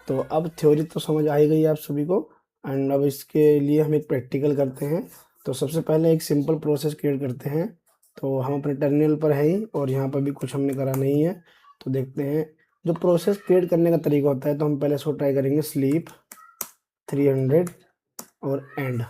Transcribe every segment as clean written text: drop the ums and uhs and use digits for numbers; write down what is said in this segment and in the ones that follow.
तो अब थ्योरी तो समझ आ ही गई आप सभी को। एंड अब इसके लिए हम एक प्रैक्टिकल करते हैं। तो सबसे पहले एक सिंपल प्रोसेस क्रिएट करते हैं। तो हम अपने टर्मिनल पर है ही, और यहाँ पर भी कुछ हमने करा नहीं है। तो देखते हैं जो प्रोसेस क्रिएट करने का तरीका होता है। तो हम पहले इसको ट्राई करेंगे स्लीप 300 और एंड,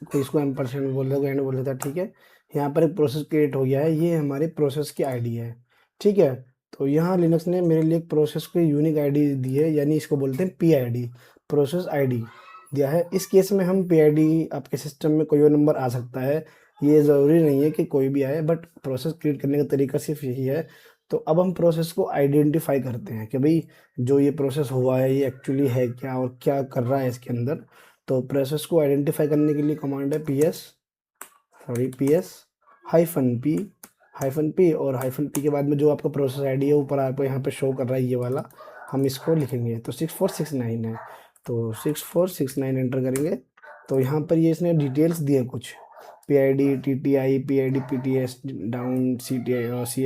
कोई इसको एम्परसेंड बोल देगा, एंड बोल देता है, ठीक है। यहाँ पर एक प्रोसेस क्रिएट हो गया है, ये हमारे प्रोसेस की आईडी है, ठीक है। तो यहाँ लिनक्स ने मेरे लिए एक प्रोसेस की यूनिक आईडी दी है, यानी इसको बोलते हैं P I D, process ID दिया है। इस केस में हम पी आई डी, आपके सिस्टम में कोई और नंबर आ सकता है, ये ज़रूरी नहीं है कि कोई भी आए, बट प्रोसेस क्रिएट करने का तरीका सिर्फ यही है। तो अब हम प्रोसेस को आइडेंटिफाई करते हैं कि भाई जो ये प्रोसेस हुआ है ये एक्चुअली है क्या और क्या कर रहा है इसके अंदर। तो प्रोसेस को आइडेंटिफाई करने के लिए कमांड है पी एस हाइफन पी, और हाइफन पी के बाद में जो आपका प्रोसेस आईडी है ऊपर आपको यहाँ पे शो कर रहा है ये वाला, हम इसको लिखेंगे। तो 6469 है, तो 6469 एंटर करेंगे। तो यहाँ पर ये इसने डिटेल्स दिए कुछ, P I D T T I, P I D P T S down, C T I C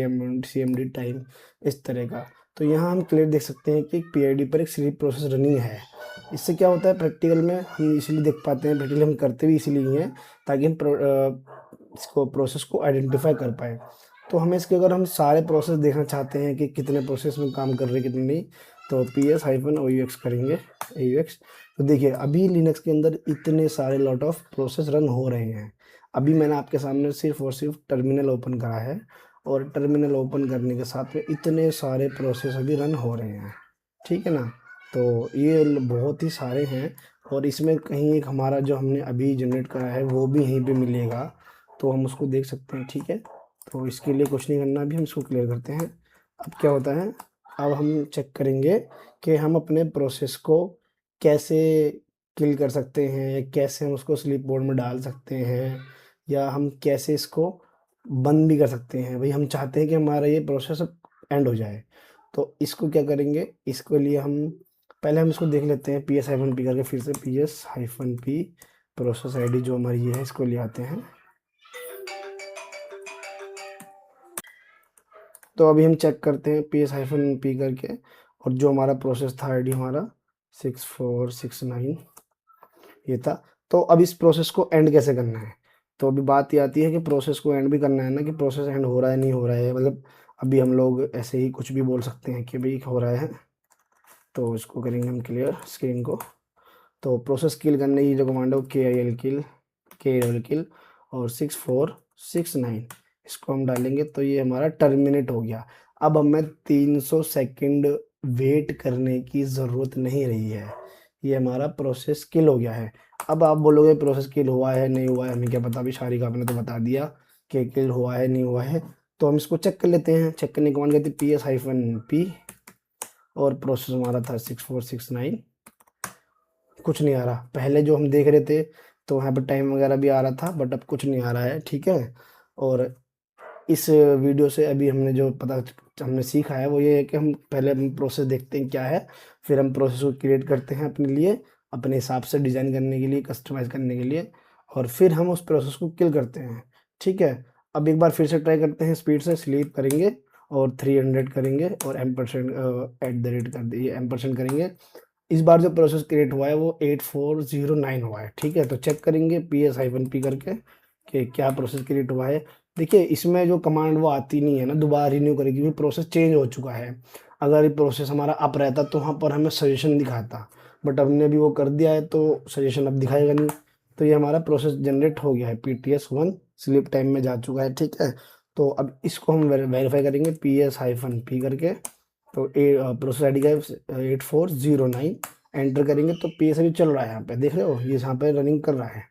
M D time, इस तरह का। तो यहाँ हम क्लियर देख सकते हैं कि पी आई डी पर एक स्लीप प्रोसेस रनिंग है। इससे क्या होता है प्रैक्टिकल में हम इसीलिए देख पाते हैं, प्रैक्टिकल हम करते भी इसीलिए हैं ताकि हम इसको प्रोसेस को आइडेंटिफाई कर पाए। तो हमें इसके अगर हम सारे प्रोसेस देखना चाहते हैं कि कितने प्रोसेस में काम कर रहे हैं कितने नहीं, तो P S hyphen O U X करेंगे, ए यू एक्स। तो देखिए अभी लिनक्स के अंदर इतने सारे लॉट ऑफ प्रोसेस रन हो रहे हैं। अभी मैंने आपके सामने सिर्फ और सिर्फ टर्मिनल ओपन करा है, और टर्मिनल ओपन करने के साथ में इतने सारे प्रोसेस अभी रन हो रहे हैं, ठीक है ना। तो ये बहुत ही सारे हैं, और इसमें कहीं एक हमारा जो हमने अभी जनरेट करा है वो भी यहीं पे मिलेगा, तो हम उसको देख सकते हैं, ठीक है। तो इसके लिए कुछ नहीं करना, अभी हम इसको क्लियर करते हैं। अब क्या होता है, अब हम चेक करेंगे कि हम अपने प्रोसेस को कैसे किल कर सकते हैं, या कैसे हम उसको स्लीप मोड में डाल सकते हैं, या हम कैसे इसको बंद भी कर सकते हैं। भाई हम चाहते हैं कि हमारा ये प्रोसेस एंड हो जाए, तो इसको क्या करेंगे, इसके लिए हम पहले हम इसको देख लेते हैं, पी एस हाइफन पी करके, फिर से P S hyphen P process ID जो हमारी ये है इसको ले आते हैं। तो अभी हम चेक करते हैं पी एस हाइफन पी करके, और जो हमारा प्रोसेस था आईडी हमारा 6469 ये था। तो अब इस प्रोसेस को एंड कैसे करना है। तो अभी बात ये आती है कि प्रोसेस को एंड भी करना है ना, कि प्रोसेस एंड हो रहा है नहीं हो रहा है, मतलब अभी हम लोग ऐसे ही कुछ भी बोल सकते हैं कि भाई हो रहा है। तो इसको करेंगे हम क्लियर स्क्रीन को। तो प्रोसेस किल करने की जो कमांड है वो के आई एल किल और 6469 इसको हम डालेंगे, तो ये हमारा टर्मिनेट हो गया। अब हमें 300 सेकंड वेट करने की ज़रूरत नहीं रही है, ये हमारा प्रोसेस किल हो गया है। अब आप बोलोगे प्रोसेस किल हुआ है नहीं हुआ है, हमें क्या पता, अभी शारिक आपने तो बता दिया कि किल हुआ है नहीं हुआ है। तो हम इसको चेक कर लेते हैं। चेक करने की कमांड कहती है पी एस हाइफन पी, और प्रोसेस हमारा था 6469, कुछ नहीं आ रहा। पहले जो हम देख रहे थे तो यहाँ पर टाइम वगैरह भी आ रहा था, बट अब कुछ नहीं आ रहा है, ठीक है। और इस वीडियो से अभी हमने जो पता हमने सीखा है वो ये है कि हम पहले हम प्रोसेस देखते हैं क्या है, फिर हम प्रोसेस को क्रिएट करते हैं अपने लिए, अपने हिसाब से डिज़ाइन करने के लिए, कस्टमाइज़ करने के लिए, और फिर हम उस प्रोसेस को किल करते हैं, ठीक है। अब एक बार फिर से ट्राई करते हैं, स्पीड से स्लीप करेंगे और 300 करेंगे, और एम्परसेंड एट द रेट कर दिए, एम्परसेंड करेंगे। इस बार जो प्रोसेस क्रिएट हुआ है वो 8409 हुआ है, ठीक है। तो चेक करेंगे पी एस हाइफन पी करके कि क्या प्रोसेस क्रिएट हुआ है। देखिए इसमें जो कमांड वो आती नहीं है ना, दोबारा रिन्यू करेगी, क्योंकि प्रोसेस चेंज हो चुका है। अगर ये प्रोसेस हमारा अप रहता तो वहाँ पर हमें सजेशन दिखाता, बट हमने भी वो कर दिया है तो सजेशन अब दिखाएगा नहीं। तो ये हमारा प्रोसेस जनरेट हो गया है, PTS1 स्लीप टाइम में जा चुका है, ठीक है। तो अब इसको हम वेरीफाई करेंगे पी एस हाइफन पी करके। तो प्रोसेस आई डी का 8409 एंटर करेंगे, तो पी एस अभी चल रहा है, यहाँ पे देख रहे हो ये यहाँ पे रनिंग कर रहा है।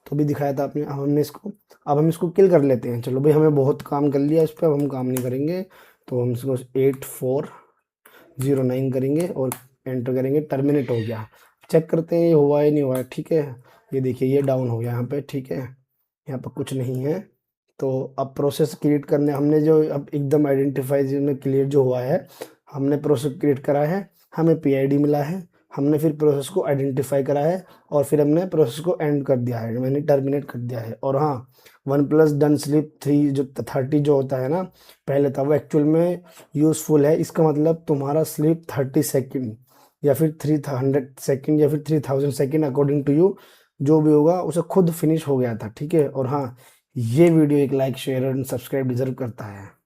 तो भी दिखाया था आपने। अब हम इसको किल कर लेते हैं। चलो भाई हमने बहुत काम कर लिया इस पर, अब हम काम नहीं करेंगे। तो हम इसको 8409 करेंगे और एंटर करेंगे, टर्मिनेट हो गया। चेक करते हैं ये हुआ है नहीं हुआ है, ठीक है। ये देखिए ये डाउन हो गया यहाँ पे, ठीक है, यहाँ पर कुछ नहीं है। तो अब प्रोसेस क्रिएट करने हमने जो अब एकदम आइडेंटिफाई में क्लियर जो हुआ है, हमने प्रोसेस क्रिएट करा है, हमें पीआईडी मिला है, हमने फिर प्रोसेस को आइडेंटिफाई करा है, और फिर हमने प्रोसेस को एंड कर दिया है, मैंने टर्मिनेट कर दिया है। और हाँ, 1+ डन स्लीप 3 जो 30 जो होता है ना पहले था, वो एक्चुअल में यूज़फुल है। इसका मतलब तुम्हारा स्लीप 30 सेकेंड या फिर 300 सेकंड या फिर 3000 सेकंड, अकॉर्डिंग टू यू, जो भी होगा उसे खुद फिनिश हो गया था, ठीक है। और हाँ, ये वीडियो एक like share and subscribe deserve करता है।